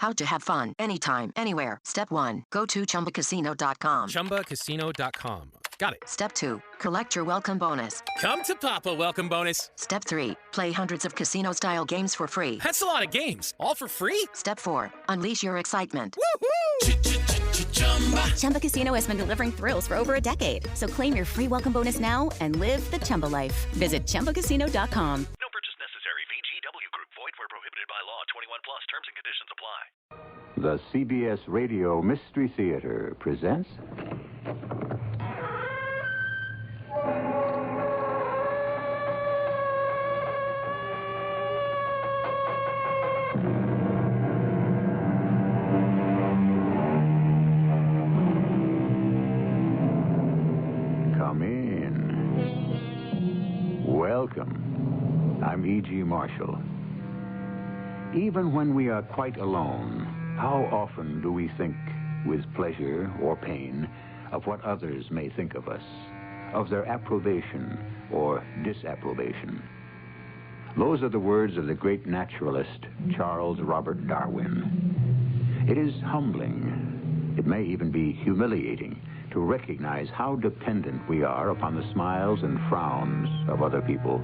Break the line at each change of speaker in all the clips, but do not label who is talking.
How to have fun anytime, anywhere. Step 1. Go to ChumbaCasino.com.
ChumbaCasino.com. Got it.
Step 2. Collect your welcome bonus.
Come to Papa welcome bonus.
Step 3. Play hundreds of casino-style games for free.
That's a lot of games. All for free?
Step 4. Unleash your excitement.
Woohoo!
Chumba Casino has been delivering thrills for over a decade. So claim your free welcome bonus now and live the Chumba life. Visit ChumbaCasino.com.
No purchase necessary. VGW Group. Void where prohibited by law. 21 plus. Terms and conditions apply.
The CBS Radio Mystery Theater presents... Come in. Welcome. I'm E.G. Marshall. Even when we are quite alone, how often do we think, with pleasure or pain, of what others may think of us, of their approbation or disapprobation? Those are the words of the great naturalist, Charles Robert Darwin. It is humbling, it may even be humiliating, to recognize how dependent we are upon the smiles and frowns of other people,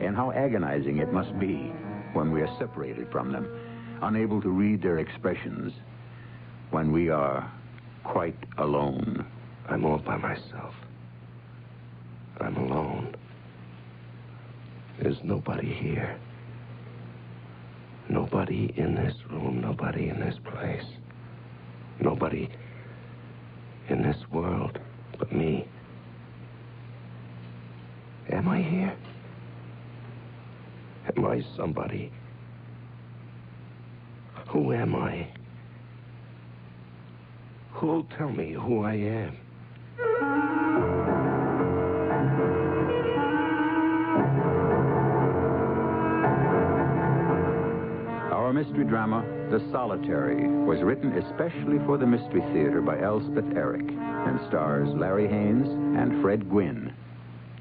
and how agonizing it must be when we are separated from them, unable to read their expressions, when we are quite alone.
I'm all by myself. I'm alone. There's nobody here. Nobody in this room, nobody in this place. Nobody in this world but me. Am I here? Am I somebody? Who am I? Who'll tell me who I am?
Our mystery drama, The Solitary, was written especially for the Mystery Theater by Elspeth Eric and stars Larry Haynes and Fred Gwynne.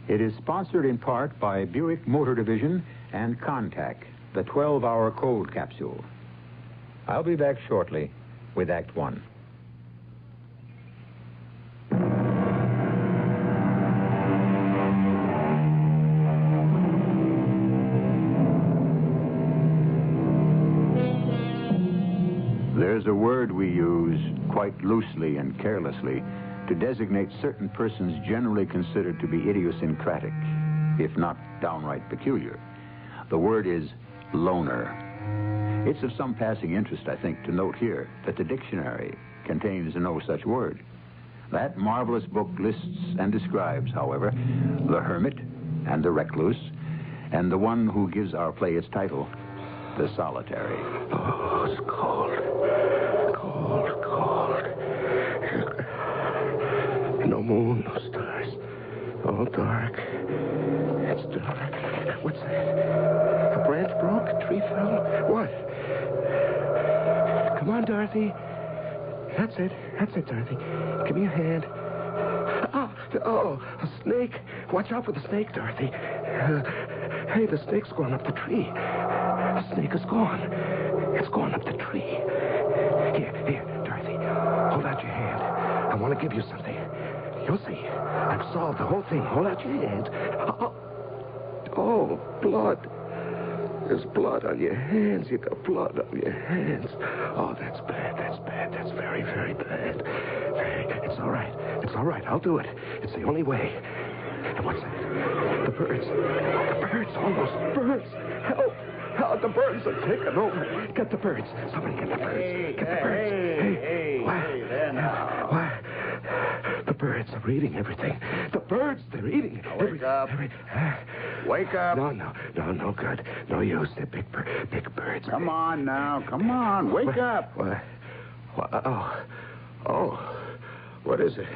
It is sponsored in part by Buick Motor Division and Contact, the 12-hour cold capsule. I'll be back shortly with Act One. There's a word we use quite loosely and carelessly to designate certain persons generally considered to be idiosyncratic, if not downright peculiar. The word is loner. It's of some passing interest, I think, to note here that the dictionary contains no such word. That marvelous book lists and describes, however, the hermit and the recluse, and the one who gives our play its title, The Solitary.
Oh, it's cold. Cold, cold. No moon, no stars. All dark. It's dark. What's that? A branch broke? A tree fell? What? Come on, Dorothy. That's it, Dorothy. Give me a hand. Oh, a snake. Watch out for the snake, Dorothy. Hey, the snake's gone up the tree. The snake is gone. It's gone up the tree. Here, Dorothy. Hold out your hand. I want to give you something. You'll see. I've solved the whole thing. Hold out your hand. Oh, blood. There's blood on your hands. You got blood on your hands. Oh, that's bad. That's very, very bad. It's all right. I'll do it. It's the only way. And what's that? The birds. All those birds. Help. The birds are taking over. Get the birds. Somebody get the birds. Get the birds. Hey,
there now.
Why? The birds are eating everything. The birds, they're eating
Wake up. Wake up.
No good. No use. They're big birds.
Come on now. Come on. Wake up.
What? Oh. What is it?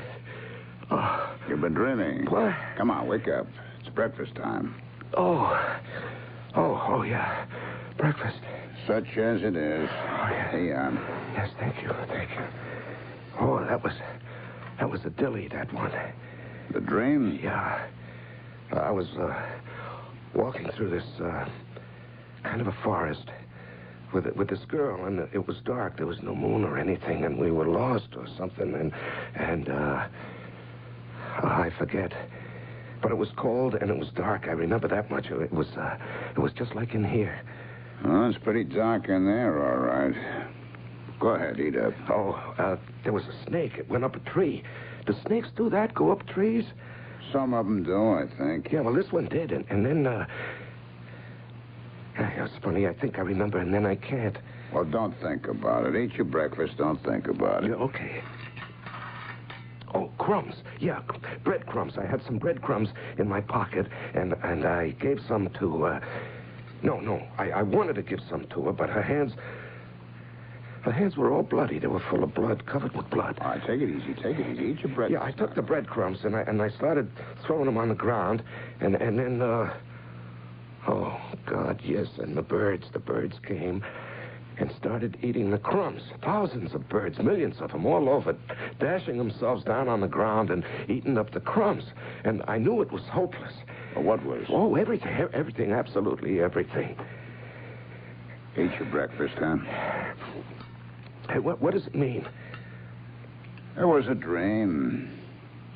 Oh.
You've been dreaming.
What?
Come on, wake up. It's breakfast time.
Oh, yeah. Breakfast.
Such as it is.
Oh, yeah.
Here.
Yes, thank you. Oh, that was a dilly, that one.
The dream?
Yeah. I was walking through this kind of a forest with this girl, and it was dark. There was no moon or anything, and we were lost or something, and I forget. But it was cold and it was dark. I remember that much. It was just like in here.
Oh, it's pretty dark in there, all right. Go ahead, eat up.
Oh, there was a snake. It went up a tree. Do snakes do that? Go up trees?
Some of them do, I think.
Yeah, well, this one did, and then, it's funny, I think I remember, and then I can't.
Well, don't think about it. Eat your breakfast, don't think about it.
Yeah, okay. Oh, crumbs. Yeah, breadcrumbs. I had some breadcrumbs in my pocket, and I gave some to, I wanted to give some to her, but her hands were all bloody. They were full of blood, covered with blood.
All right, take it easy. Eat your breakfast.
Yeah, I took the breadcrumbs, and I started throwing them on the ground, and then, oh, God, yes, and the birds came and started eating the crumbs. Thousands of birds, millions of them, all over, dashing themselves down on the ground and eating up the crumbs. And I knew it was hopeless.
Well, what was?
Oh, everything, absolutely everything.
Eat your breakfast, huh?
Hey, what does it mean?
It was a dream.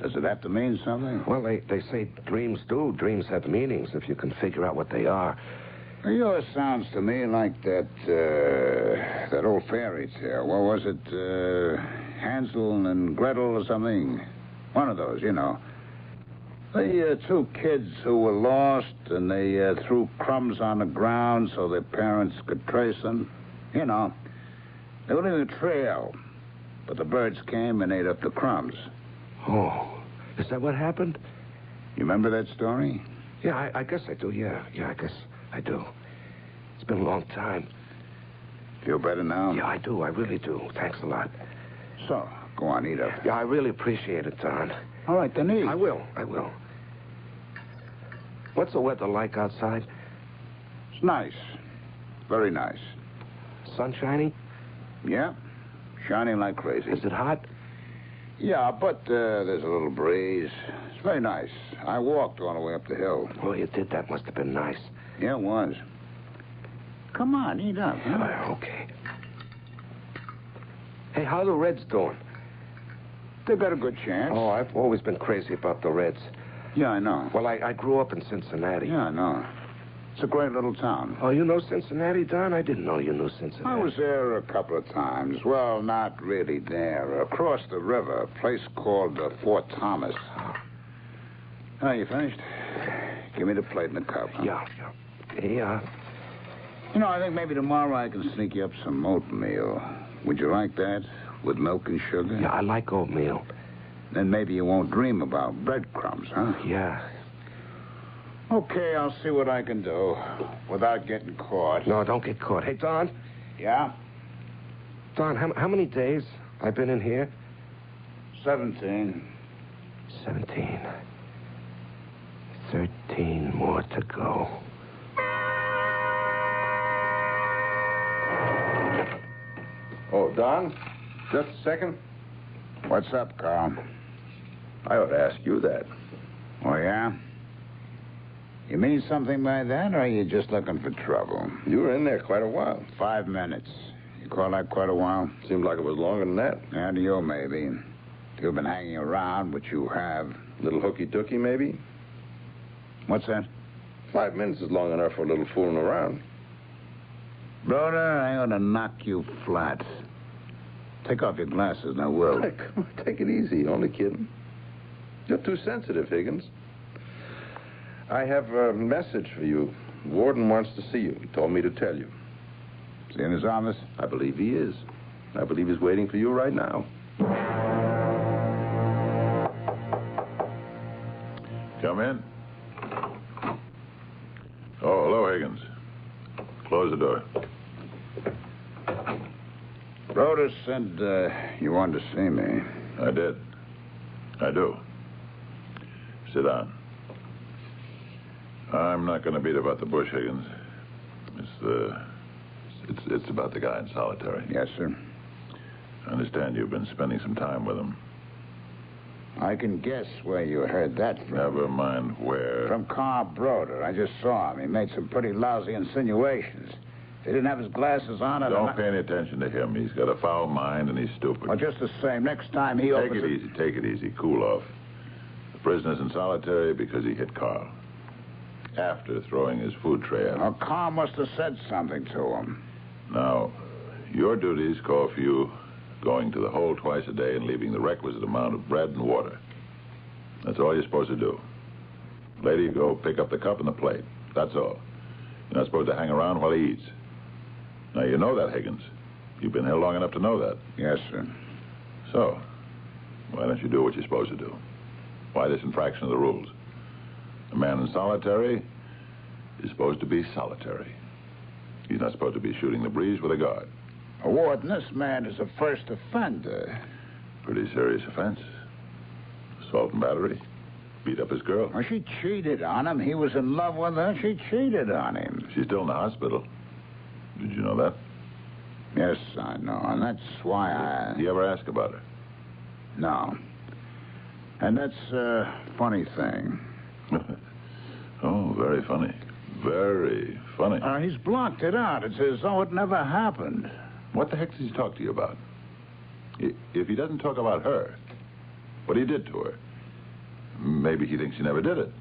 Does it have to mean something?
Well, they say dreams do. Dreams have meanings if you can figure out what they are.
Well, yours sounds to me like that old fairy tale. What was it? Hansel and Gretel or something? One of those, you know. The two kids who were lost, and they threw crumbs on the ground so their parents could trace them. You know, they were leaving a trail, but the birds came and ate up the crumbs.
Oh, is that what happened?
You remember that story?
Yeah, I guess I do, yeah. Yeah, I guess I do. It's been a long time.
Feel better now?
Yeah, I do. I really do. Thanks a lot.
So, go on, eat up.
Yeah, I really appreciate it, Don.
All right, then eat.
I will. What's the weather like outside?
It's nice. Very nice.
Sun shining?
Yeah, shining like crazy.
Is it hot?
Yeah, but there's a little breeze. It's very nice. I walked all the way up the hill.
Oh, you did? That must have been nice.
Yeah, it was. Come on, eat up. Huh?
Okay. Hey, how are the Reds doing?
They got a good chance.
Oh, I've always been crazy about the Reds.
Yeah, I know.
Well, I grew up in Cincinnati.
Yeah, I know. It's a great little town.
Oh, you know Cincinnati, Don? I didn't know you knew Cincinnati.
I was there a couple of times. Well, not really there. Across the river, a place called Fort Thomas. Oh, you finished? Give me the plate and the cup. Huh?
Yeah.
You know, I think maybe tomorrow I can sneak you up some oatmeal. Would you like that? With milk and sugar?
Yeah, I like oatmeal.
Then maybe you won't dream about breadcrumbs, huh?
Yeah.
Okay, I'll see what I can do without getting caught.
No, don't get caught. Hey, Don.
Yeah?
Don, how many days I've been in here?
17.
17. 13 more to go.
Oh, Don? Just a second.
What's up, Carl?
I ought to ask you that.
Oh, yeah? You mean something by that, or are you just looking for trouble?
You were in there quite a while.
5 minutes. You call that quite a while?
Seemed like it was longer than that.
Yeah, to you, maybe. You've been hanging around, which you have.
Little hooky-dooky, maybe?
What's that?
5 minutes is long enough for a little fooling around.
Broder, I ought to knock you flat. Take off your glasses, and I will.
Hey, come on, take it easy. Only kidding. You're too sensitive, Higgins. I have a message for you. Warden wants to see you. He told me to tell you.
Is he in his office?
I believe he is. I believe he's waiting for you right now.
Come in. Oh, hello, Higgins. Close the door.
Broder said you wanted to see me.
I did. I do. Sit down. I'm not going to beat about the bush, Higgins. It's about the guy in solitary.
Yes, sir.
I understand you've been spending some time with him.
I can guess where you heard that from.
Never mind where.
From Carl Broder. I just saw him. He made some pretty lousy insinuations. He didn't have his glasses on.
Don't pay any attention to him. He's got a foul mind and he's stupid.
Well, just the same. Next time he
Take it easy. Cool off. The prisoner's in solitary because he hit Carl. After throwing his food tray out.
Well, Carl must have said something to him.
Now, your duties call for you going to the hole twice a day and leaving the requisite amount of bread and water. That's all you're supposed to do. Lady, go pick up the cup and the plate. That's all. You're not supposed to hang around while he eats. Now, you know that, Higgins. You've been here long enough to know that.
Yes, sir.
So, why don't you do what you're supposed to do? Why this infraction of the rules? A man in solitary is supposed to be solitary. He's not supposed to be shooting the breeze with a guard.
Warden, this man is a first offender.
Pretty serious offense. Assault and battery. Beat up his girl.
Well, she cheated on him. He was in love with her. She cheated on him.
She's still in the hospital. Did you know that?
Yes, I know. And that's why
Did you ever ask about her?
No. And that's a funny thing.
Oh, very funny. Very funny.
He's blocked it out. It's as though it never happened.
What the heck does he talk to you about? If he doesn't talk about her, what he did to her, maybe he thinks he never did it.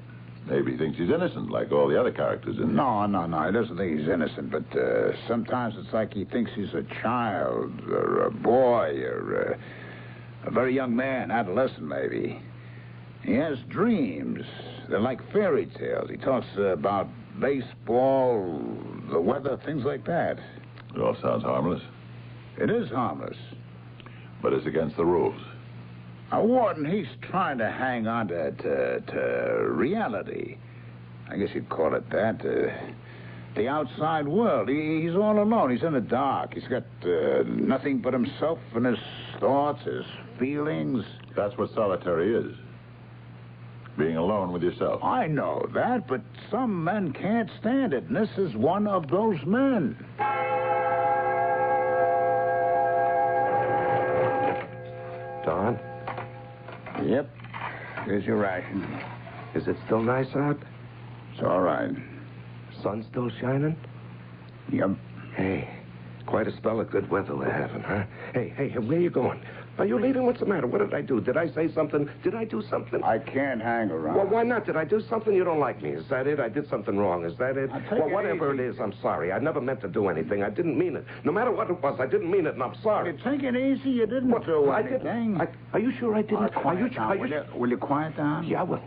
Maybe he thinks he's innocent, like all the other characters in
No. He doesn't think he's innocent, but sometimes it's like he thinks he's a child or a boy or a very young man, adolescent maybe. He has dreams. They're like fairy tales. He talks about baseball, the weather, things like that.
It all sounds harmless.
It is harmless.
But it's against the rules.
Warden, he's trying to hang on to reality. I guess you'd call it that. The outside world. He's all alone. He's in the dark. He's got nothing but himself and his thoughts, his feelings.
That's what solitary is. Being alone with yourself.
I know that, but some men can't stand it, and this is one of those men.
Don?
Yep. Here's your ration.
Is it still nice out?
It's all right.
Sun still shining?
Yep.
Hey, quite a spell of good weather we're having, huh? Hey, where you going? Are you leaving? What's the matter? What did I do? Did I say something? Did I do something?
I can't hang around.
Well, why not? Did I do something? You don't like me. Is that it? I did something wrong. Is that it? Well, whatever it is, I'm sorry. I never meant to do anything. I didn't mean it. No matter what it was, I didn't mean it, and I'm sorry.
Take it easy. You didn't do
I
anything.
Didn't. Are you sure I didn't?
Will you quiet down?
Yeah, I will.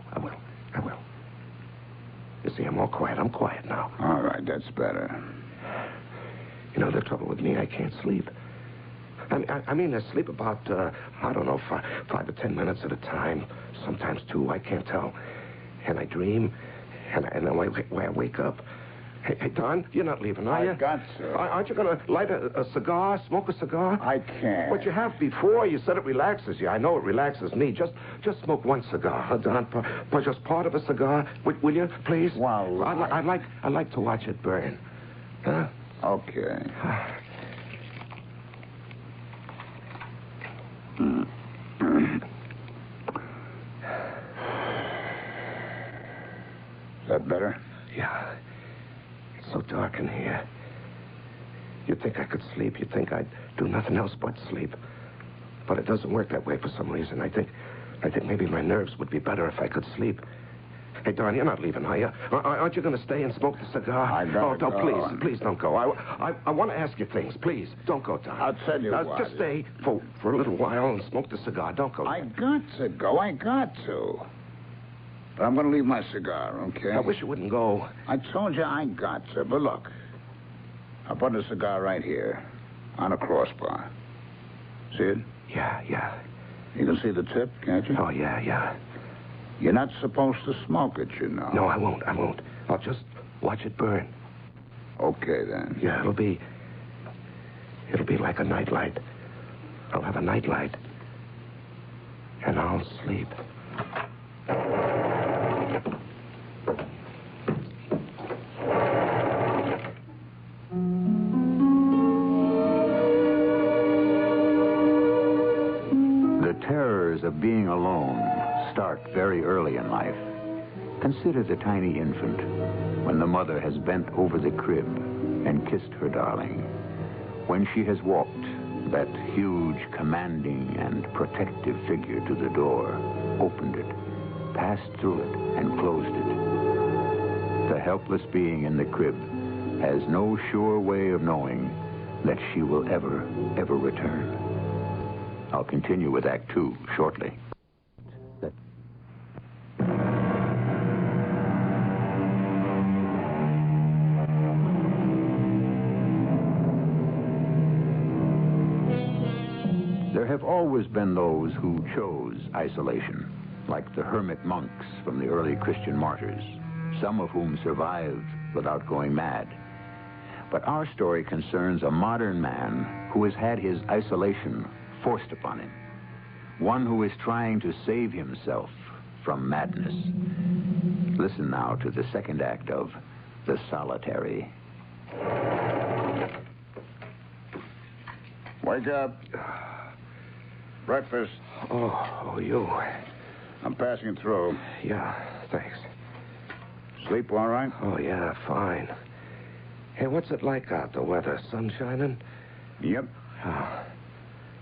You see, I'm all quiet. I'm quiet now.
All right, that's better.
You know, the trouble with me, I can't sleep. I mean, I sleep about, I don't know, 5 or 10 minutes at a time. Sometimes 2, I can't tell. And I dream, and then when I wake up... Hey, Don, you're not leaving, are you?
I got to.
Aren't you going to light a cigar, smoke a cigar?
I can't.
But you have before. You said it relaxes you. I know it relaxes me. Just smoke one cigar, huh, Don? Just part of a cigar. Will you, please?
Well,
I'd like to watch it burn. Huh?
Okay. Is that better?
Yeah. It's so dark in here. You'd think I could sleep. You'd think I'd do nothing else but sleep. But it doesn't work that way for some reason. I think maybe my nerves would be better if I could sleep. Hey, Don, you're not leaving, are you? Aren't you going to stay and smoke the cigar?
I gotta go.
Please don't go. I want to ask you things. Please, don't go, Don.
I'll tell you what.
Just stay for a little while and smoke the cigar. Don't go.
I got to go. I got to. But I'm going to leave my cigar, okay?
I wish you wouldn't go.
I told you I got to. But look, I put a cigar right here on a crossbar. See it?
Yeah.
You can see the tip, can't you?
Oh, yeah.
You're not supposed to smoke it, you know.
No, I won't. I'll just watch it burn.
Okay, then.
Yeah, it'll be like a nightlight. I'll have a nightlight. And I'll sleep.
The terrors of being alone start very early in life. Consider the tiny infant when the mother has bent over the crib and kissed her darling. When she has walked, that huge, commanding, and protective figure to the door, opened it, passed through it, and closed it. The helpless being in the crib has no sure way of knowing that she will ever, ever return. I'll continue with Act 2 shortly. There have always been those who chose isolation, like the hermit monks from the early Christian martyrs, some of whom survived without going mad. But our story concerns a modern man who has had his isolation forced upon him, one who is trying to save himself from madness. Listen now to the second act of The Solitary.
Wake up. Breakfast.
Oh, you.
I'm passing through.
Yeah, thanks.
Sleep all right?
Oh, yeah, fine. Hey, what's it like out, the weather? Sun shining?
Yep.
Oh,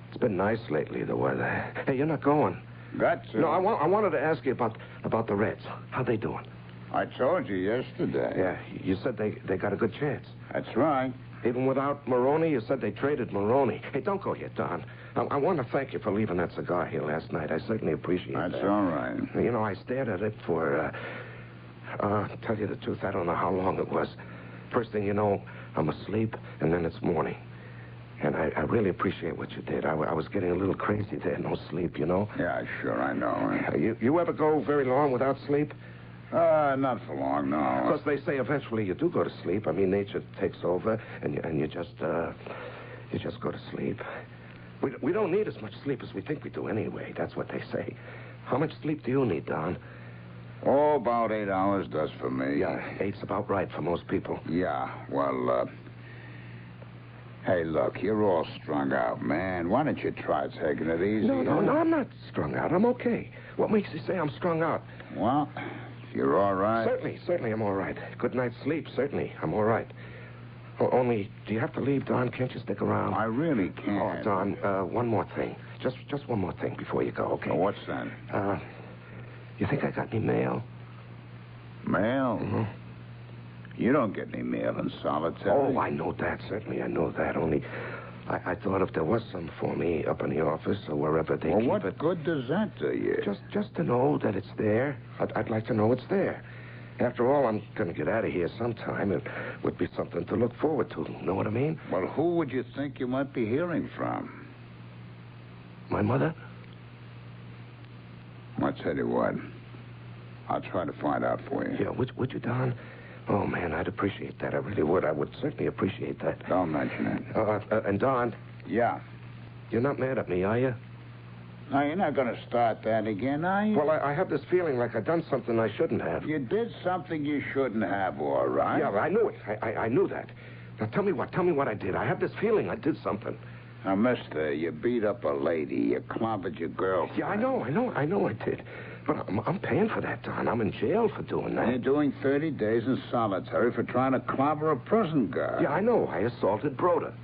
it's been nice lately, the weather. Hey, you're not going.
Got to.
No, I wanted to ask you about the Reds. How they doing?
I told you yesterday.
Yeah, you said they got a good chance.
That's right.
Even without Maroney, you said they traded Maroney. Hey, don't go yet, Don. I want to thank you for leaving that cigar here last night. I certainly appreciate that.
That's all right.
You know, I stared at it for, tell you the truth, I don't know how long it was. First thing you know, I'm asleep, and then it's morning. And I really appreciate what you did. I was getting a little crazy there, no sleep, you know?
Yeah, sure, I know.
You ever go very long without sleep?
Not for long, no.
Of course, they say eventually you do go to sleep. I mean, nature takes over, and you just go to sleep. We don't need as much sleep as we think we do anyway. That's what they say. How much sleep do you need, Don?
Oh, about 8 hours does for me.
Yeah, 8's about right for most people.
Yeah, well, hey, look, you're all strung out, man. Why don't you try taking it easy?
No, I'm not strung out. I'm okay. What makes you say I'm strung out?
Well, if you're all right.
Certainly I'm all right. Good night's sleep, certainly. I'm all right. Only, do you have to leave, Don? Can't you stick around?
I really can't.
Oh, Don, one more thing. Just one more thing before you go, okay?
Oh, what's that?
You think I got any mail?
Mail?
Mm-hmm.
You don't get any mail in solitary.
Oh, I know that. Certainly, I know that. Only, I thought if there was some for me up in the office or wherever they keep it...
Well, what good does that do you?
Just to know that it's there. I'd like to know it's there. After all, I'm going to get out of here sometime. It would be something to look forward to. Know what I mean?
Well, who would you think you might be hearing from?
My mother?
I'll tell you what. I'll try to find out for you.
Yeah, would you, Don? Oh, man, I'd appreciate that. I really would. I would certainly appreciate that.
Don't mention it.
And Don?
Yeah?
You're not mad at me, are you?
No, you're not going to start that again, are you?
Well, I have this feeling like I've done something I shouldn't have.
You did something you shouldn't have, all right?
Yeah, I knew it. I knew that. Now, tell me what I did. I have this feeling I did something.
Now, mister, you beat up a lady. You clobbered your girlfriend.
Yeah, I know I did. But I'm paying for that, Don. I'm in jail for doing that.
You're doing 30 days in solitary for trying to clobber a prison guard.
Yeah, I know. I assaulted Broda.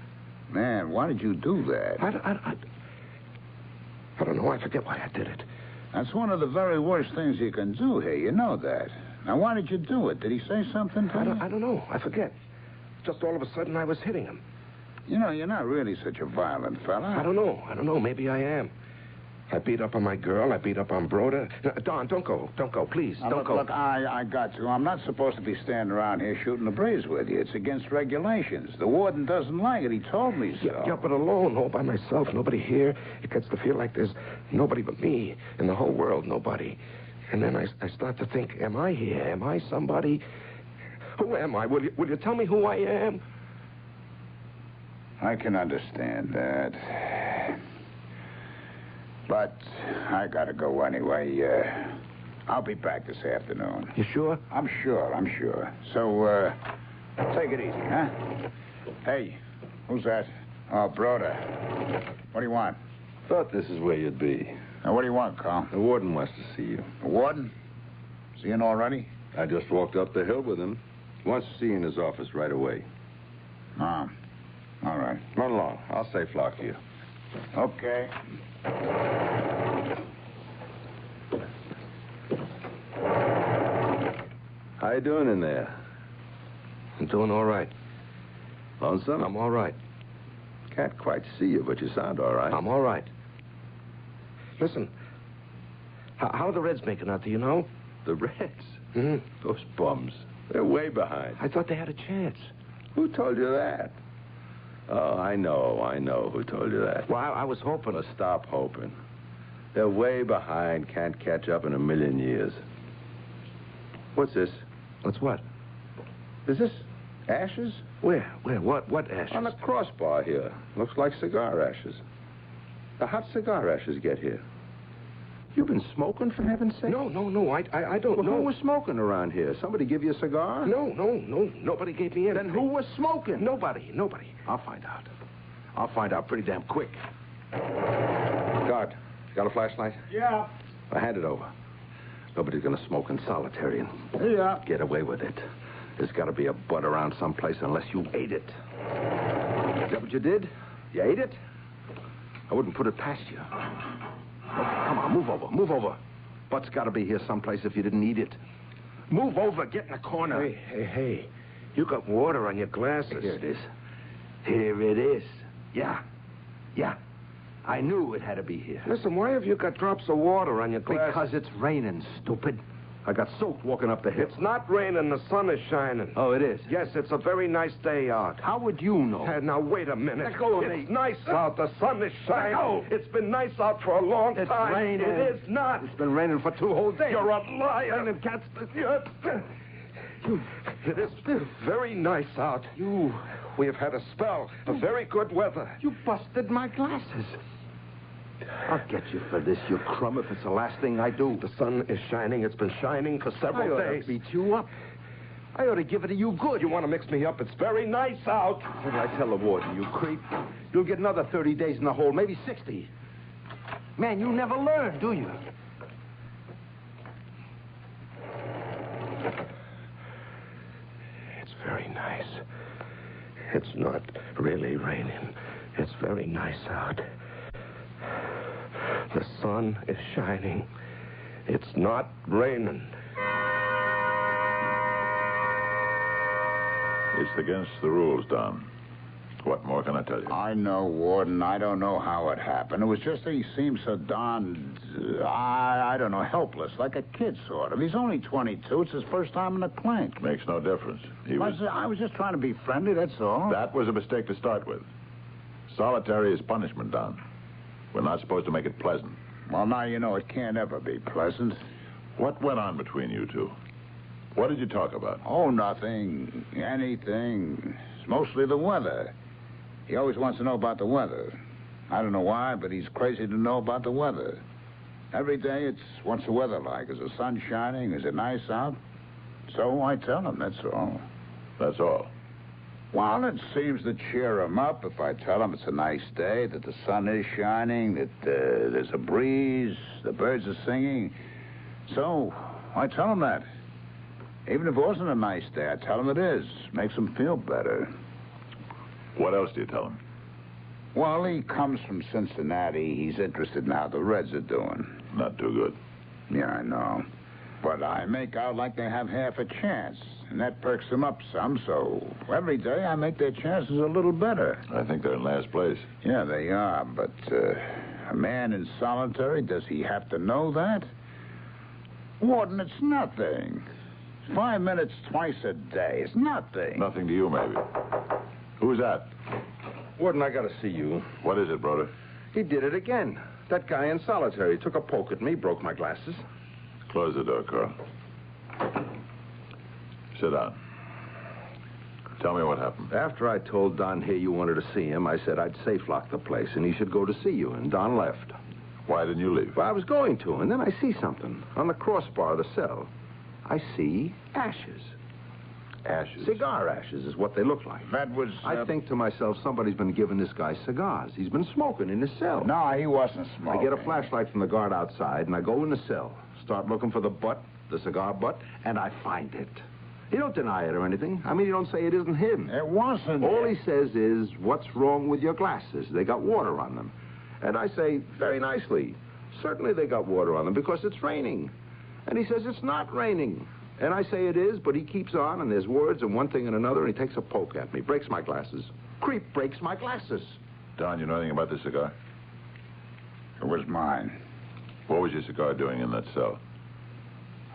Man, why did you do that?
I don't know. I forget why I did it.
That's one of the very worst things you can do here. You know that. Now, why did you do it? Did he say something to you?
I don't know. I forget. Just all of a sudden, I was hitting him.
You know, you're not really such a violent fella.
I don't know. Maybe I am. I beat up on my girl. I beat up on Broda. Don, don't go. Don't go, please. Don't go.
Look, I got to. I'm not supposed to be standing around here shooting the breeze with you. It's against regulations. The warden doesn't like it. He told me so.
Yeah, but alone, all by myself, nobody here. It gets to feel like there's nobody but me in the whole world, nobody. And then I start to think, am I here? Am I somebody? Who am I? Will you tell me who I am?
I can understand that. But I gotta go anyway. I'll be back this afternoon.
You sure?
I'm sure. So, take it easy, huh? Hey, who's that? Oh, Broda. What do you want?
Thought this is where you'd be.
Now, what do you want, Carl?
The warden wants to see you.
The warden? Is he in already?
I just walked up the hill with him. He wants to see you in his office right away.
Oh, all right.
Run along. I'll safe lock you.
Okay.
How you doing in there?
I'm doing all right.
Lonesome?
I'm all right.
Can't quite see you, but you sound all right.
I'm all right. Listen, how are the Reds making out, do you know?
The Reds?
Mm-hmm.
Those bums. They're way behind.
I thought they had a chance.
Who told you that? Oh, I know who told you that.
Well, I was hoping.
Well, stop hoping. They're way behind, can't catch up in a million years. What's this?
What's what?
Is this ashes?
Where? What ashes?
On the crossbar here. Looks like cigar ashes. Now, how'd cigar ashes get here? You've been smoking, for heaven's sake?
No, I don't know.
Who was smoking around here? Somebody give you a cigar?
No, nobody gave me anything.
Then who was smoking?
Nobody.
I'll find out. I'll find out pretty damn quick. Guard, you got a flashlight?
Yeah.
Well, hand it over. Nobody's gonna smoke in solitary and
Yeah.
get away with it. There's got to be a butt around someplace unless you ate it. Is that what you did? You ate it? I wouldn't put it past you. Okay, come on, move over. Butt's got to be here someplace if you didn't eat it. Move over, get in the corner.
Hey. You got water on your glasses.
Here it is. Yeah. I knew it had to be here.
Listen, why have you got drops of water on your glasses?
Because it's raining, stupid. I got soaked walking up the hill.
It's not raining, the sun is shining.
Oh, it is?
Yes, it's a very nice day out.
How would you know?
Hey, now, wait a minute.
Let go of me.
It's nice out. The sun is shining.
go.
It's been nice out for a long time.
It's raining.
It is not.
It's been raining for 2 whole days.
You're a liar. And cats. It is very nice out. We have had a spell of very good weather.
You busted my glasses. I'll get you for this, you crumb, if it's the last thing I do.
The sun is shining. It's been shining for several
I ought
days.
to beat you up. I ought to give it to you good.
You want to mix me up? It's very nice out.
What did I tell the warden, you creep? You'll get another 30 days in the hole, maybe 60. Man, you never learn, do you?
It's very nice. It's not really raining. It's very nice out. The sun is shining. It's not raining.
It's against the rules, Don. What more can I tell you?
I know, Warden. I don't know how it happened. It was just that he seemed so darned, I don't know, helpless, like a kid, sort of. He's only 22. It's his first time in the clink.
Makes no difference.
I was just trying to be friendly, that's all.
That was a mistake to start with. Solitary is punishment, Don. We're not supposed to make it pleasant.
Well, now you know it can't ever be pleasant.
What went on between you two? What did you talk about?
Oh, nothing. Anything. It's mostly the weather. He always wants to know about the weather. I don't know why, but he's crazy to know about the weather. Every day it's, what's the weather like? Is the sun shining? Is it nice out? So I tell him, that's all.
That's all.
Well, it seems to cheer him up if I tell him it's a nice day, that the sun is shining, that there's a breeze, the birds are singing. So I tell him that. Even if it wasn't a nice day, I tell him it is. Makes him feel better.
What else do you tell him?
Well, he comes from Cincinnati. He's interested in how the Reds are doing.
Not too good.
Yeah, I know. But I make out like they have half a chance. And that perks them up some, so every day I make their chances a little better.
I think they're in last place.
Yeah, they are, but a man in solitary, does he have to know that? Warden, it's nothing. 5 minutes twice a day. It's nothing.
Nothing to you, maybe. Who's that?
Warden, I gotta see you.
What is it, brother?
He did it again. That guy in solitary took a poke at me, broke my glasses.
Close the door, Carl. Sit down. Tell me what happened.
After I told Don here you wanted to see him, I said I'd safe lock the place and he should go to see you, and Don left.
Why didn't you leave?
Well, I was going to, and then I see something. On the crossbar of the cell, I see ashes.
Ashes?
Cigar ashes is what they look like.
That was...
I think to myself, somebody's been giving this guy cigars. He's been smoking in his cell.
No, he wasn't smoking.
I get a flashlight from the guard outside, and I go in the cell, start looking for the butt, the cigar butt, and I find it. He don't deny it or anything. I mean, he don't say it isn't him.
It wasn't.
All he says is, what's wrong with your glasses? They got water on them. And I say, very nicely, certainly they got water on them because it's raining. And he says, it's not raining. And I say it is, but he keeps on, and there's words and one thing and another, and he takes a poke at me, breaks my glasses. Creep breaks my glasses.
Don, you know anything about this cigar?
It was mine.
What was your cigar doing in that cell?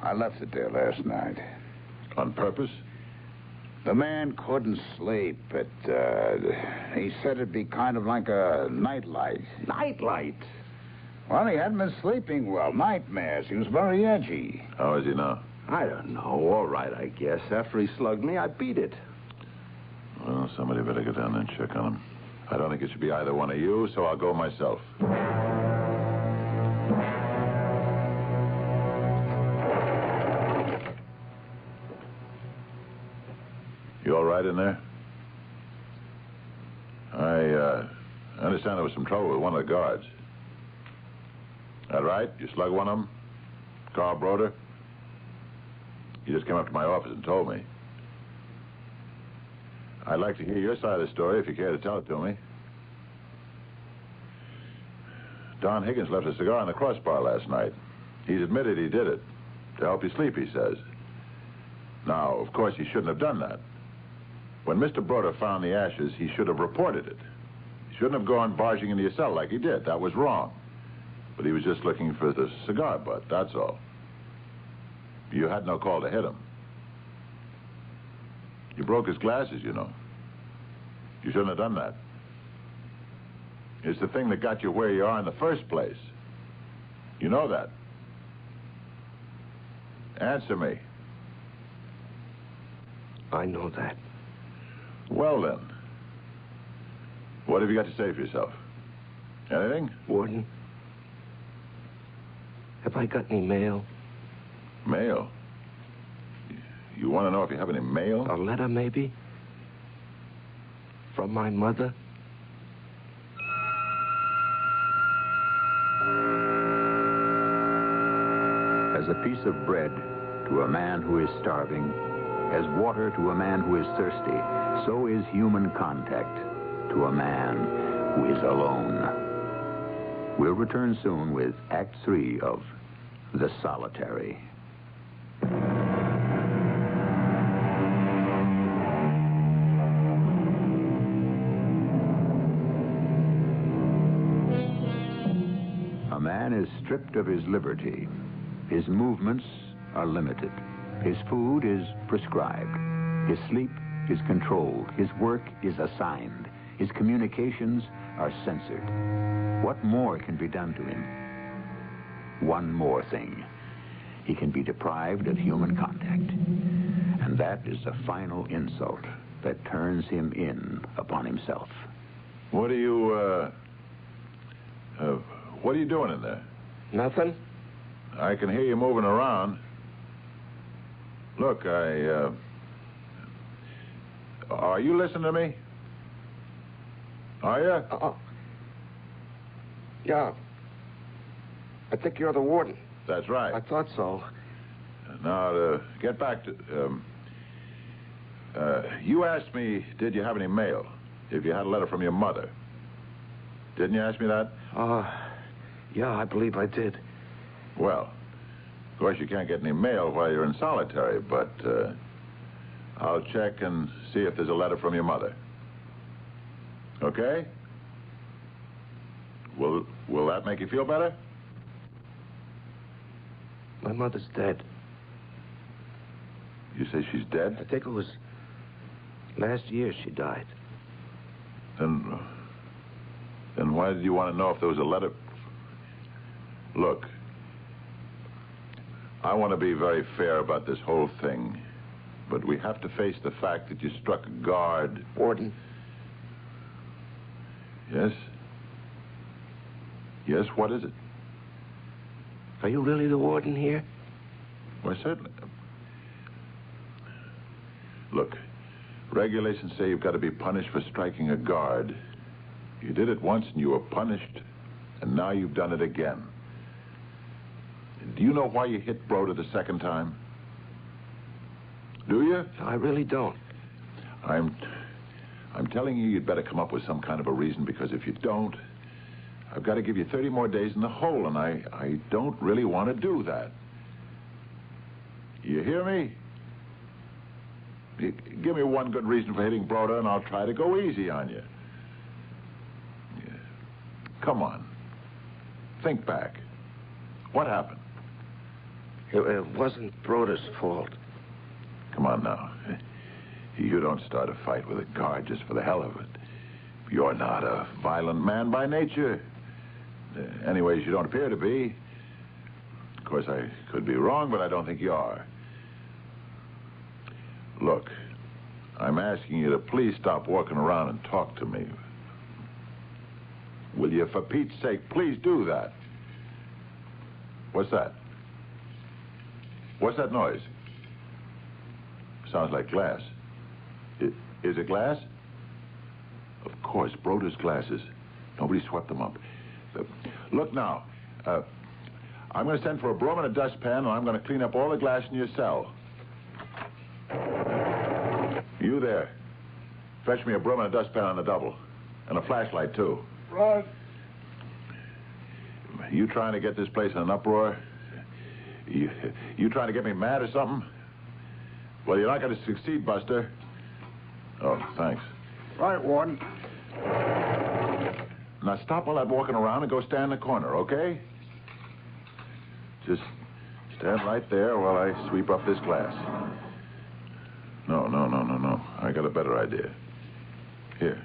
I left it there last night.
On purpose?
The man couldn't sleep. He said it'd be kind of like a nightlight.
Nightlight?
Well, he hadn't been sleeping well. Nightmares. He was very edgy.
How is he now?
I don't know. All right, I guess. After he slugged me, I beat it.
Well, somebody better go down there and check on him. I don't think it should be either one of you, so I'll go myself. You all right in there? I understand there was some trouble with one of the guards. That right? You slugged one of them? Carl Broder? He just came up to my office and told me. I'd like to hear your side of the story if you care to tell it to me. Don Higgins left a cigar on the crossbar last night. He's admitted he did it. To help you sleep, he says. Now, of course, he shouldn't have done that. When Mr. Broder found the ashes, he should have reported it. He shouldn't have gone barging into your cell like he did. That was wrong. But he was just looking for the cigar butt, that's all. You had no call to hit him. You broke his glasses, you know. You shouldn't have done that. It's the thing that got you where you are in the first place. You know that. Answer me.
I know that.
Well, then. What have you got to say for yourself? Anything?
Warden, have I got any mail?
Mail? You want to know if you have any mail?
A letter, maybe? From my mother?
As a piece of bread to a man who is starving, as water to a man who is thirsty, so is human contact to a man who is alone. We'll return soon with Act 3 of The Solitary. A man is stripped of his liberty. His movements are limited. His food is prescribed. His sleep is controlled. His work is assigned. His communications are censored. What more can be done to him? One more thing. He can be deprived of human contact. And that is the final insult that turns him in upon himself.
What are you doing in there?
Nothing?
I can hear you moving around. Look, are you listening to me? Are you?
Yeah. I think you're the warden.
That's right.
I thought so.
Now, to get back to... you asked me, did you have any mail? If you had a letter from your mother. Didn't you ask me that?
Yeah, I believe I did.
Well, of course you can't get any mail while you're in solitary, but I'll check and see if there's a letter from your mother. Okay? Will that make you feel better?
My mother's dead.
You say she's dead?
I think it was last year she died.
Then why did you want to know if there was a letter? Look, I want to be very fair about this whole thing, but we have to face the fact that you struck a guard.
Warden.
Yes? Yes, what is it?
Are you really the warden here?
Why, certainly. Look, regulations say you've got to be punished for striking a guard. You did it once and you were punished, and now you've done it again. Do you know why you hit Broder the second time? Do you?
I really don't.
I'm telling you, you'd better come up with some kind of a reason, because if you don't, I've got to give you 30 more days in the hole, and I don't really want to do that. You hear me? Give me one good reason for hitting Broder, and I'll try to go easy on you. Yeah. Come on. Think back. What happened?
It wasn't Broder's fault.
Come on now. You don't start a fight with a guard just for the hell of it. You're not a violent man by nature. Anyways, you don't appear to be. Of course, I could be wrong, but I don't think you are. Look, I'm asking you to please stop walking around and talk to me. Will you, for Pete's sake, please do that? What's that? What's that noise? Sounds like glass. Is it glass? Of course, Broder's glasses. Nobody swept them up. Look now, I'm going to send for a broom and a dustpan, and I'm going to clean up all the glass in your cell. You there. Fetch me a broom and a dustpan on the double. And a flashlight, too.
Right.
You trying to get this place in an uproar? You trying to get me mad or something? Well, you're not going to succeed, Buster. Oh, thanks.
Right, Warden.
Now stop all that walking around and go stand in the corner, okay? Just stand right there while I sweep up this glass. No. I got a better idea. Here,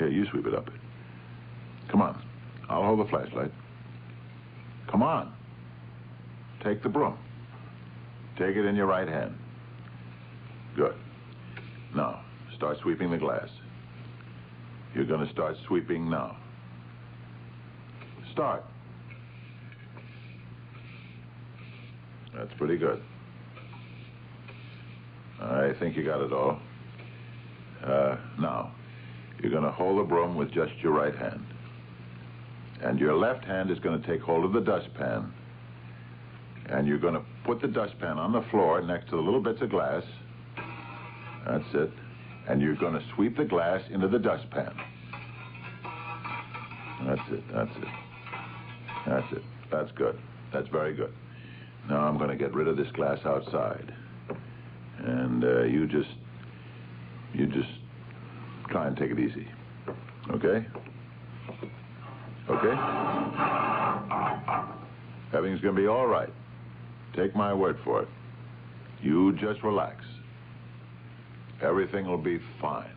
you sweep it up. Come on. I'll hold the flashlight. Come on. Take the broom. Take it in your right hand. Good. Now, start sweeping the glass. You're going to start sweeping now. Start. That's pretty good. I think you got it all. Now, you're going to hold the broom with just your right hand. And your left hand is going to take hold of the dustpan. And you're going to put the dustpan on the floor next to the little bits of glass. That's it. And you're going to sweep the glass into the dustpan. That's it. That's good. That's very good. Now I'm going to get rid of this glass outside. And you just try and take it easy. Okay? Okay? Everything's going to be all right. Take my word for it. You just relax. Everything will be fine.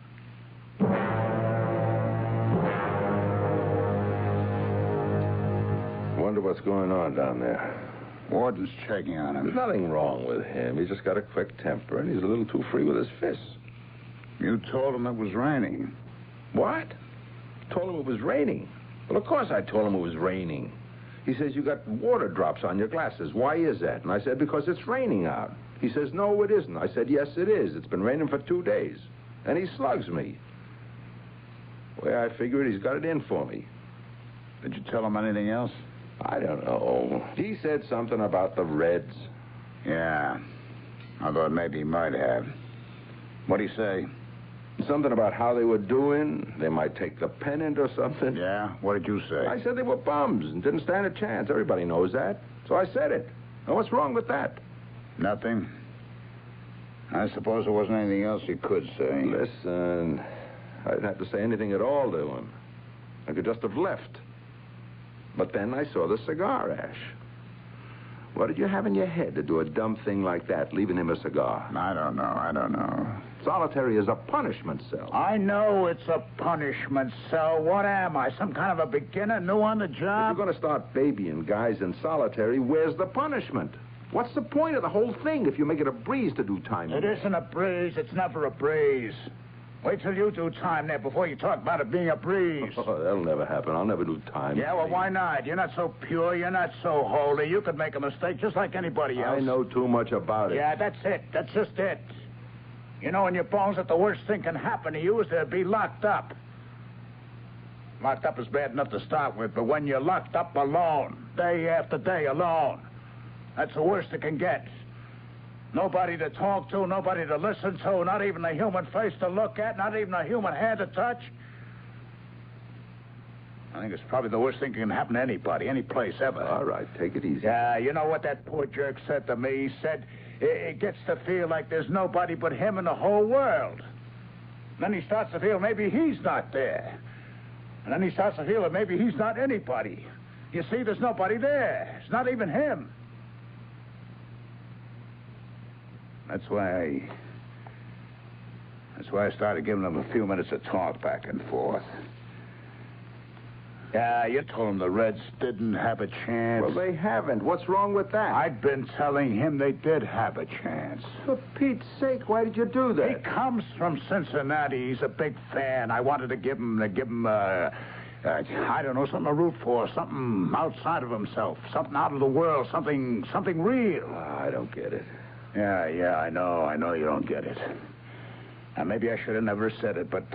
Wonder what's going on down there.
Warden's checking on him.
There's nothing wrong with him. He's just got a quick temper, and he's a little too free with his fists.
You told him it was raining.
What? Told him it was raining. Well, of course I told him it was raining. He says, you got water drops on your glasses. Why is that? And I said, because it's raining out. He says, no, it isn't. I said, yes, it is. It's been raining for 2 days. And he slugs me. The way I figured, he's got it in for me.
Did you tell him anything else?
I don't know. He said something about the Reds.
Yeah. I thought maybe he might have. What'd he say?
Something about how they were doing. They might take the pennant or something.
Yeah? What did you say?
I said they were bums and didn't stand a chance. Everybody knows that. So I said it. Now, what's wrong with that?
Nothing. I suppose there wasn't anything else you could say.
Listen, I didn't have to say anything at all to him. I could just have left. But then I saw the cigar ash. What did you have in your head to do a dumb thing like that, leaving him a cigar?
I don't know.
Solitary is a punishment cell.
I know it's a punishment cell. What am I, some kind of a beginner, new on the
If
job?
you're going to start babying guys in solitary, where's the punishment? What's the point of the whole thing if you make it a breeze to do time?
It isn't a breeze. It's never a breeze. Wait till you do time there before you talk about it being a breeze.
Oh, that'll never happen. I'll never do time.
Yeah, well, why not? You're not so pure. You're not so holy. You could make a mistake just like anybody else.
I know too much about it.
Yeah, that's it. That's just it. You know in your bones that the worst thing can happen to you is to be locked up. Locked up is bad enough to start with, but when you're locked up alone, day after day alone, that's the worst it can get.
Nobody to talk to, nobody to listen to, not even a human face to look at, not even a human hand to touch. I think it's probably the worst thing that can happen to anybody, any place, ever.
All right, take it easy.
Yeah, you know what that poor jerk said to me? He said it gets to feel like there's nobody but him in the whole world. Then he starts to feel maybe he's not there. And then he starts to feel that maybe he's not anybody. You see, there's nobody there. It's not even him. That's why I started giving him a few minutes of talk back and forth. Yeah, you told him the Reds didn't have a chance.
Well, they haven't. What's wrong with that?
I've been telling him they did have a chance.
For Pete's sake, why did you do that?
He comes from Cincinnati. He's a big fan. I wanted to give him, I don't know, something to root for, something outside of himself, something out of the world, something real.
I don't get it.
Yeah, I know you don't get it. Now, maybe I should have never said it, but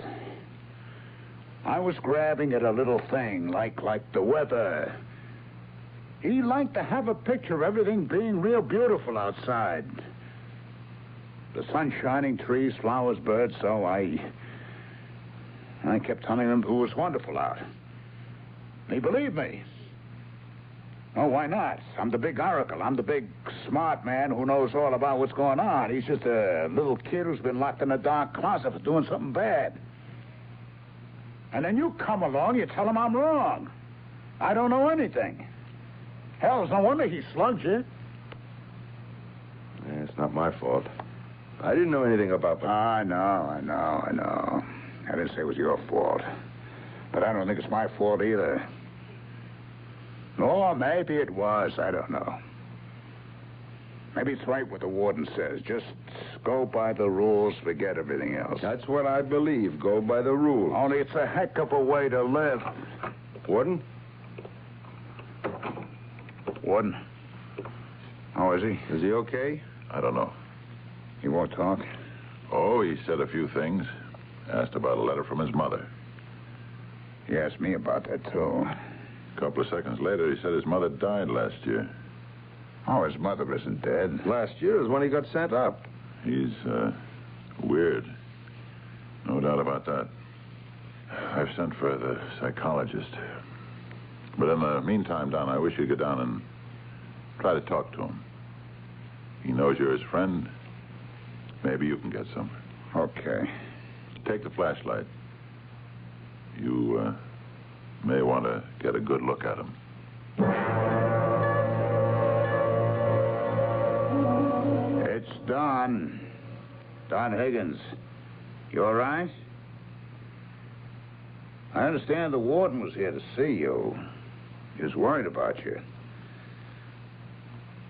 I was grabbing at a little thing, like the weather. He liked to have a picture of everything being real beautiful outside. The sun shining, trees, flowers, birds, so I kept telling him it was wonderful out. And he believed me. Oh, why not? I'm the big oracle. I'm the big smart man who knows all about what's going on. He's just a little kid who's been locked in a dark closet for doing something bad. And then you come along, you tell him I'm wrong. I don't know anything. Hell, it's no wonder he slugged you.
Yeah, it's not my fault. I didn't know anything about that.
I know. I didn't say it was your fault. But I don't think it's my fault either. Or maybe it was. I don't know. Maybe it's right what the warden says. Just go by the rules, forget everything else.
That's what I believe. Go by the rules.
Only it's a heck of a way to live.
Warden?
Warden? How is he?
Is he okay?
I don't know.
He won't talk?
Oh, he said a few things. Asked about a letter from his mother.
He asked me about that, too.
A couple of seconds later, he said his mother died last year.
Oh, his mother isn't dead.
Last year is when he got sent up.
He's, weird. No doubt about that. I've sent for the psychologist. But in the meantime, Don, I wish you'd go down and try to talk to him. He knows you're his friend. Maybe you can get some.
Okay.
Take the flashlight. You, may want to get a good look at him.
It's Don. Don Higgins. You all right? I understand the warden was here to see you. He was worried about you.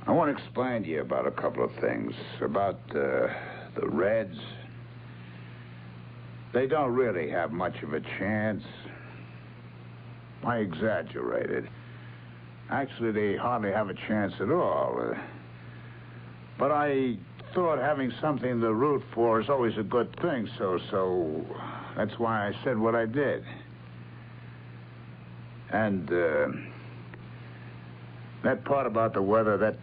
I want to explain to you about a couple of things. About the Reds. They don't really have much of a chance. I exaggerated. Actually, they hardly have a chance at all. But I thought having something to root for is always a good thing, so that's why I said what I did. And that part about the weather, that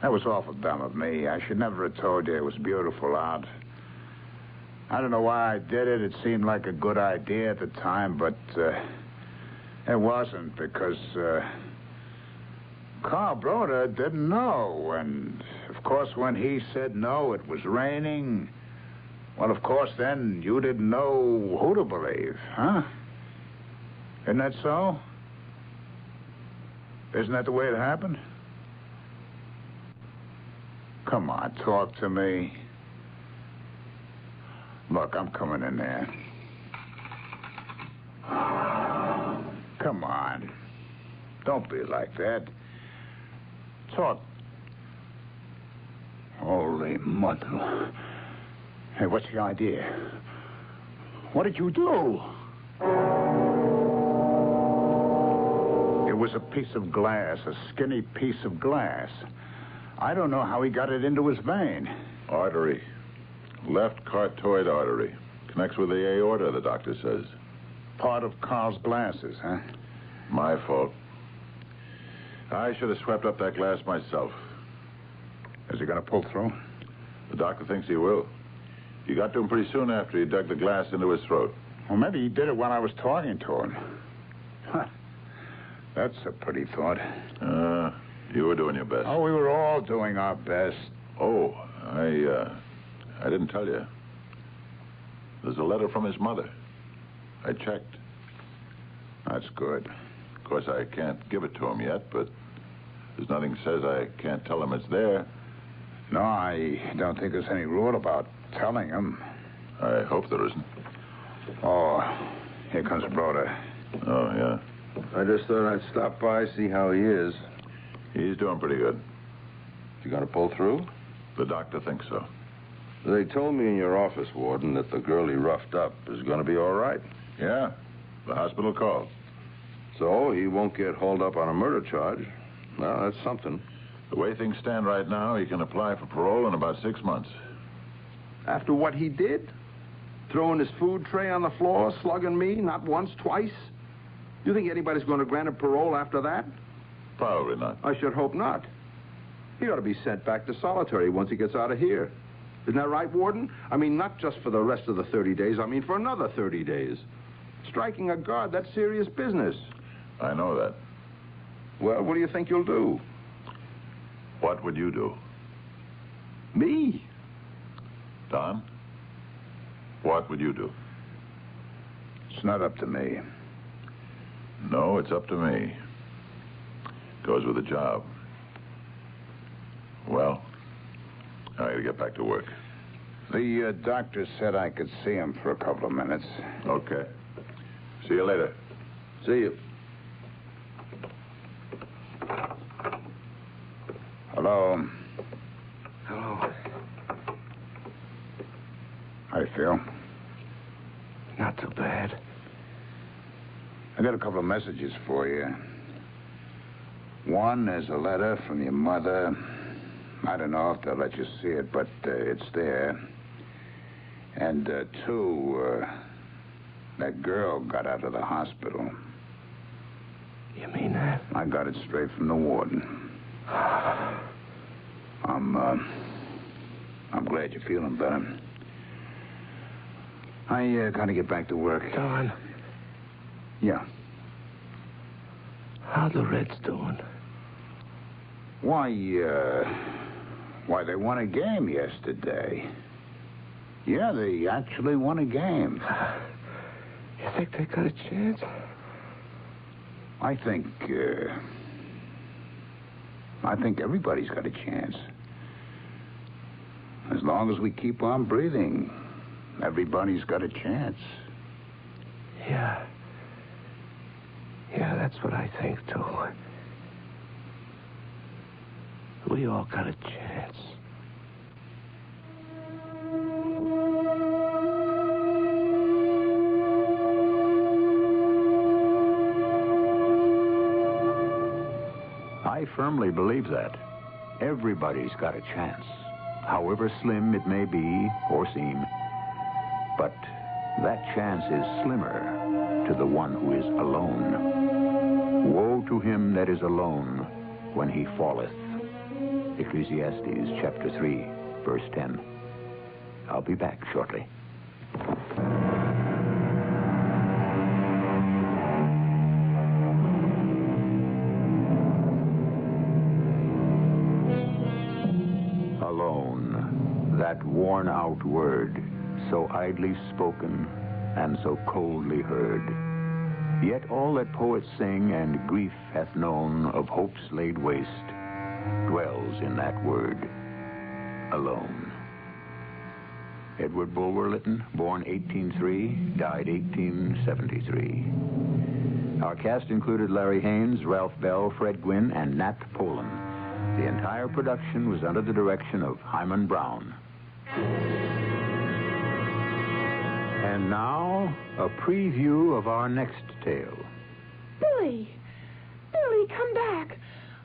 was awful dumb of me. I should never have told you it was beautiful out. I don't know why I did it. It seemed like a good idea at the time, but it wasn't because Carl Broder didn't know. And, of course, when he said no, it was raining. Well, of course, then you didn't know who to believe, huh? Isn't that so? Isn't that the way it happened? Come on, talk to me. Look, I'm coming in there. Come on. Don't be like that. Talk. Holy mother. Hey, what's the idea? What did you do? It was a piece of glass, a skinny piece of glass. I don't know how he got it into his vein.
Artery. Left carotid artery. Connects with the aorta, the doctor says.
Part of Carl's glasses, huh?
My fault. I should have swept up that glass myself.
Is he going to pull through?
The doctor thinks he will. You got to him pretty soon after he dug the glass into his throat.
Well, maybe he did it while I was talking to him. Huh. That's a pretty thought.
You were doing your best.
Oh, we were all doing our best.
Oh, I didn't tell you. There's a letter from his mother. I checked.
That's good.
Of course, I can't give it to him yet, but there's nothing says I can't tell him it's there.
No, I don't think there's any rule about telling him.
I hope there isn't.
Oh, here comes Broder.
Oh, yeah.
I just thought I'd stop by, see how he is.
He's doing pretty good.
You gonna pull through?
The doctor thinks so.
They told me in your office, Warden, that the girl he roughed up is gonna be all right.
Yeah, the hospital called.
So he won't get hauled up on a murder charge. Well, that's something.
The way things stand right now, he can apply for parole in about 6 months.
After what he did? Throwing his food tray on the floor, slugging me, not once, twice? You think anybody's going to grant him parole after that?
Probably not.
I should hope not. He ought to be sent back to solitary once he gets out of here. Isn't that right, Warden? I mean, not just for the rest of the 30 days. I mean, for another 30 days. Striking a guard, that's serious business.
I know that.
Well, what do you think you'll do?
What would you do?
Me?
Don? What would you do?
It's not up to me.
No, it's up to me. Goes with the job. Well, I gotta get back to work.
The doctor said I could see him for a couple of minutes.
Okay. See you later.
See you.
Hello.
Hello.
How you feel?
Not too bad.
I got a couple of messages for you. One is a letter from your mother. I don't know if they'll let you see it, but it's there. And two, that girl got out of the hospital.
You mean that?
I got it straight from the warden. I'm glad you're feeling better. I gotta get back to work.
Don,
Yeah.
how the Reds doing?
Why, they won a game yesterday. Yeah, they actually won a game.
You think they got a chance?
I think everybody's got a chance. As long as we keep on breathing, everybody's got a chance.
Yeah. Yeah, that's what I think, too. We all got a chance.
I firmly believe that. Everybody's got a chance, however slim it may be or seem. But that chance is slimmer to the one who is alone. Woe to him that is alone when he falleth. Ecclesiastes chapter 3, verse 10. I'll be back shortly. Alone, that worn-out word, so idly spoken and so coldly heard. Yet all that poets sing and grief hath known of hopes laid waste dwells in that word, alone. Edward Bulwer Lytton, born 1803, died 1873. Our cast included Larry Haynes, Ralph Bell, Fred Gwynn, and Nat Polen. The entire production was under the direction of Hyman Brown. And now, a preview of our next tale.
Billy! Billy, come back.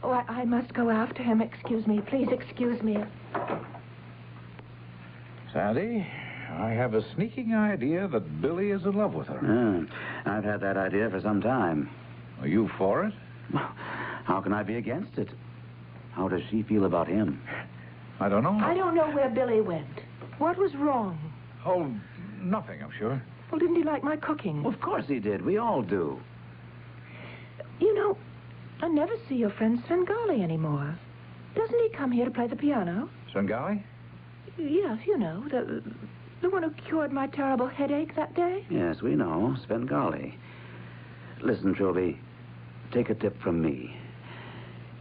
Oh, I must go after him. Excuse me. Please excuse me.
Sandy, I have a sneaking idea that Billy is in love with her.
I've had that idea for some time.
Are you for it?
How can I be against it? How does she feel about him?
I don't know.
I don't know where Billy went. What was wrong?
Oh, nothing, I'm sure.
Well, didn't he like my cooking?
Of course he did. We all do.
You know, I never see your friend Svengali anymore. Doesn't he come here to play the piano?
Svengali?
Yes, you know, the one who cured my terrible headache that day.
Yes, we know. Svengali. Listen, Trilby, take a tip from me.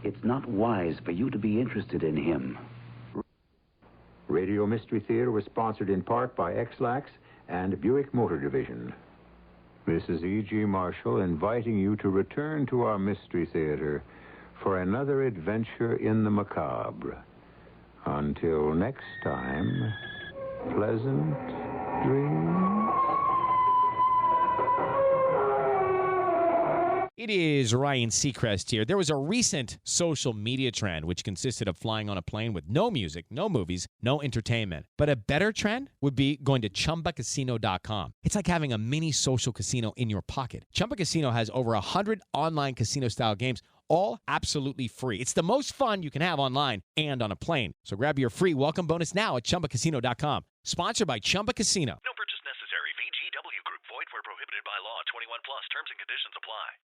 It's not wise for you to be interested in him.
Radio Mystery Theater was sponsored in part by X-Lax and Buick Motor Division. This is E.G. Marshall inviting you to return to our Mystery Theater for another adventure in the macabre. Until next time, pleasant dreams.
It is Ryan Seacrest here. There was a recent social media trend which consisted of flying on a plane with no music, no movies, no entertainment. But a better trend would be going to ChumbaCasino.com. It's like having a mini social casino in your pocket. Chumba Casino has over 100 online casino-style games, all absolutely free. It's the most fun you can have online and on a plane. So grab your free welcome bonus now at ChumbaCasino.com. Sponsored by Chumba Casino.
No purchase necessary. VGW Group. Void where prohibited by law. 21 plus. Terms and conditions apply.